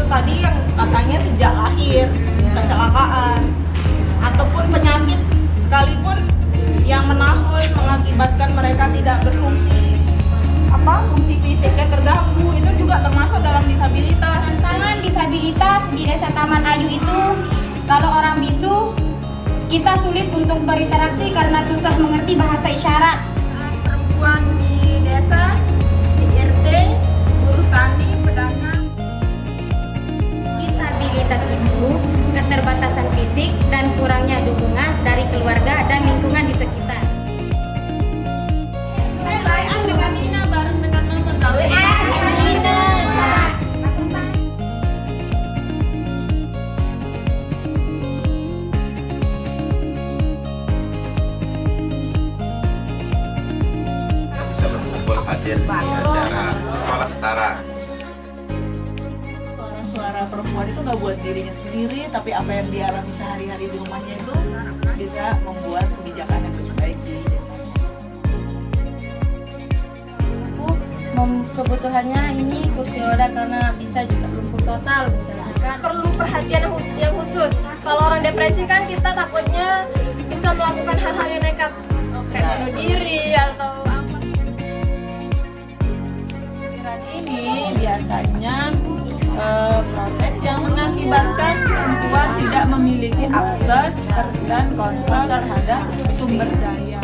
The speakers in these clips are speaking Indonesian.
tadi yang katanya sejak lahir kecelakaan ataupun penyakit sekalipun yang menahun mengakibatkan mereka tidak berfungsi fungsi fisiknya terganggu, itu juga termasuk dalam disabilitas. Tantangan disabilitas di Desa Taman Ayu itu, kalau orang bisu kita sulit untuk berinteraksi karena susah mengerti bahasa isyarat. Perempuan di desa, di RT, buruh tani, pedagang. Disabilitas itu keterbatasan fisik dan kurangnya dukungan dari keluarga dan lingkungan di sekitar. Perayaan dengan Nina bareng dengan Mama gawe. Bisa berkumpul hadir di acara sekolah setara. Suara-suara perempuan itu nggak buat dirinya sendiri, tapi apa yang dialami sehari-hari di rumahnya itu bisa membuat kebijakan yang lebih baik di desa. Kebutuhannya ini kursi roda karena bisa juga lumpuh total misalkan. Perlu perhatian yang khusus. Kalau orang depresi kan kita takutnya bisa melakukan hal-hal yang nekat, kayak bunuh diri atau apa. Pikiran ini biasanya proses yang mengakibatkan perempuan tidak memiliki akses dan kontrol terhadap sumber daya.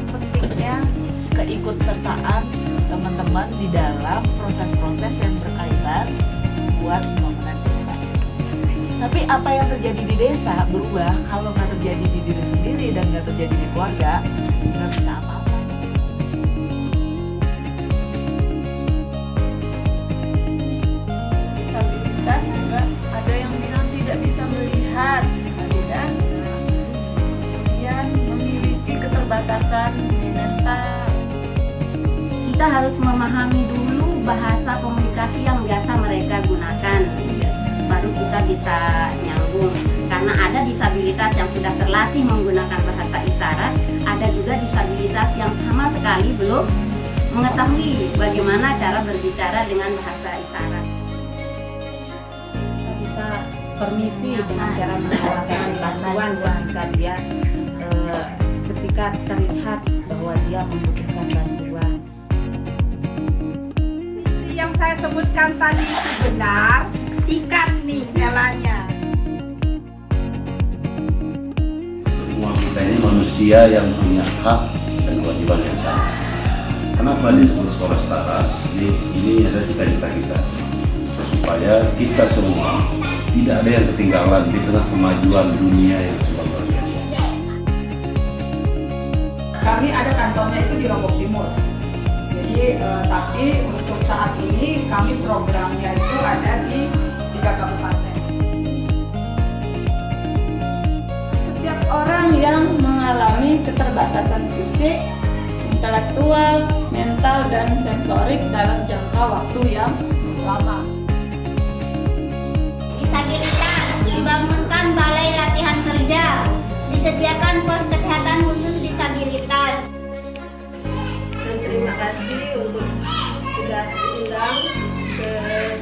Pentingnya keikutsertaan teman-teman di dalam proses-proses yang berkaitan buat pembangunan desa. Tapi apa yang terjadi di desa berubah kalau nggak terjadi di diri sendiri dan nggak terjadi di keluarga, nggak bisa apa-apa. Disabilitas juga ada yang bilang tidak bisa melihat, kan? Kemudian memiliki keterbatasan mental. Kita harus memahami dulu bahasa komunikasi yang biasa mereka gunakan, baru kita bisa nyambung. Karena ada disabilitas yang sudah terlatih menggunakan bahasa isyarat, ada juga disabilitas yang sama sekali belum mengetahui bagaimana cara berbicara dengan bahasa isyarat. Kita bisa permisi dengan cara menawarkan bantuan ketika dia ketika terlihat bahwa dia membutuhkan bantuan. Yang saya sebutkan tadi itu benar, ikan nih nyalanya. Semua kita ini manusia yang punya hak dan kewajiban yang sama. Kenapa disebut sekolah setara? Ini adalah cita-cita kita, supaya kita semua tidak ada yang ketinggalan di tengah kemajuan dunia yang sudah luar biasa. Kami ada kantornya itu di Lombok Timur. Jadi, tapi untuk saat ini kami programnya itu ada di 3 kabupaten. Setiap orang yang mengalami keterbatasan fisik, intelektual, mental, dan sensorik dalam jangka waktu yang lama. Disabilitas dibangunkan balai latihan kerja, disediakan pos kesehatan khusus disabilitas. Terima kasih untuk sudah diundang ke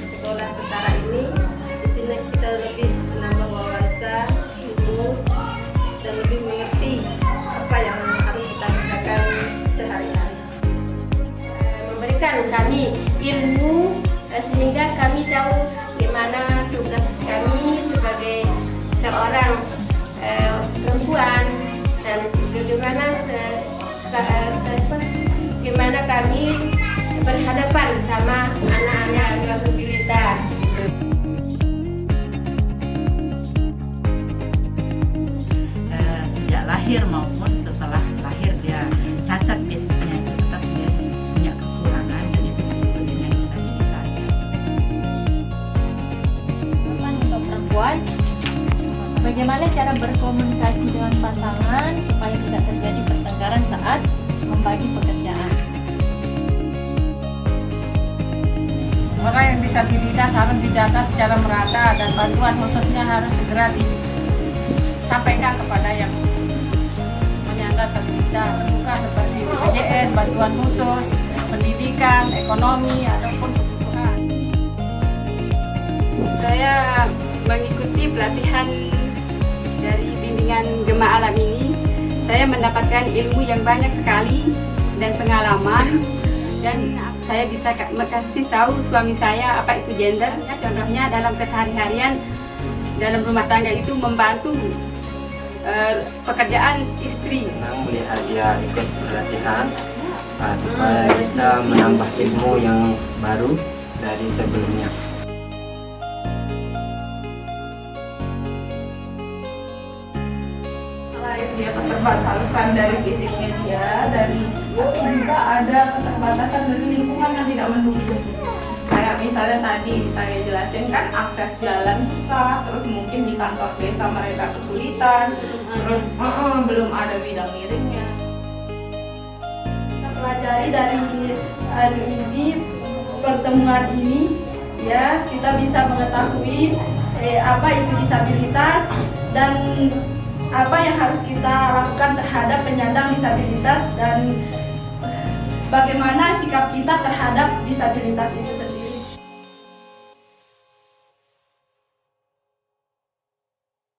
sekolah setara ini. Di sini kita lebih menambah wawasan, ilmu, dan lebih mengerti apa yang harus kita kerjakan sehari-hari. Memberikan kami ilmu sehingga kami tahu gimana tugas kami sebagai seorang perempuan dan bagaimana kami berhadapan sama anak-anak disabilitas. Sejak lahir maupun setelah lahir dia cacat fisiknya, tetap dia punya kekurangan dan itu disebut dengan disabilitas. Untuk perempuan, bagaimana cara berkomunikasi dengan pasangan supaya tidak terjadi pertengkaran saat membagi pekerjaan. Orang yang disabilitas harus dijaga secara merata dan bantuan khususnya harus segera disampaikan kepada yang menyandang disabilitas, bukan seperti BPJS, bantuan khusus, pendidikan. pendidikan, ekonomi, ataupun kebutuhan. Saya mengikuti pelatihan dari bimbingan Gema Alam ini. Saya mendapatkan ilmu yang banyak sekali dan pengalaman, dan saya bisa kasih tahu suami saya apa itu gender. Contohnya dalam keseharian dalam rumah tangga itu membantu pekerjaan istri. Melihat dia ikut pelatihan supaya bisa menambah ilmu yang baru dari sebelumnya. Selain dia keterbatasan dari fisiknya dia, tapi juga ada keterbatasan dari lingkungan yang tidak mendukung. Kayak misalnya tadi saya jelasin kan akses jalan susah, terus mungkin di kantor desa mereka kesulitan, terus belum ada bidang miringnya. Kita pelajari dari ini pertemuan ini, ya kita bisa mengetahui apa itu disabilitas dan apa yang harus kita lakukan terhadap penyandang disabilitas dan bagaimana sikap kita terhadap disabilitas itu sendiri.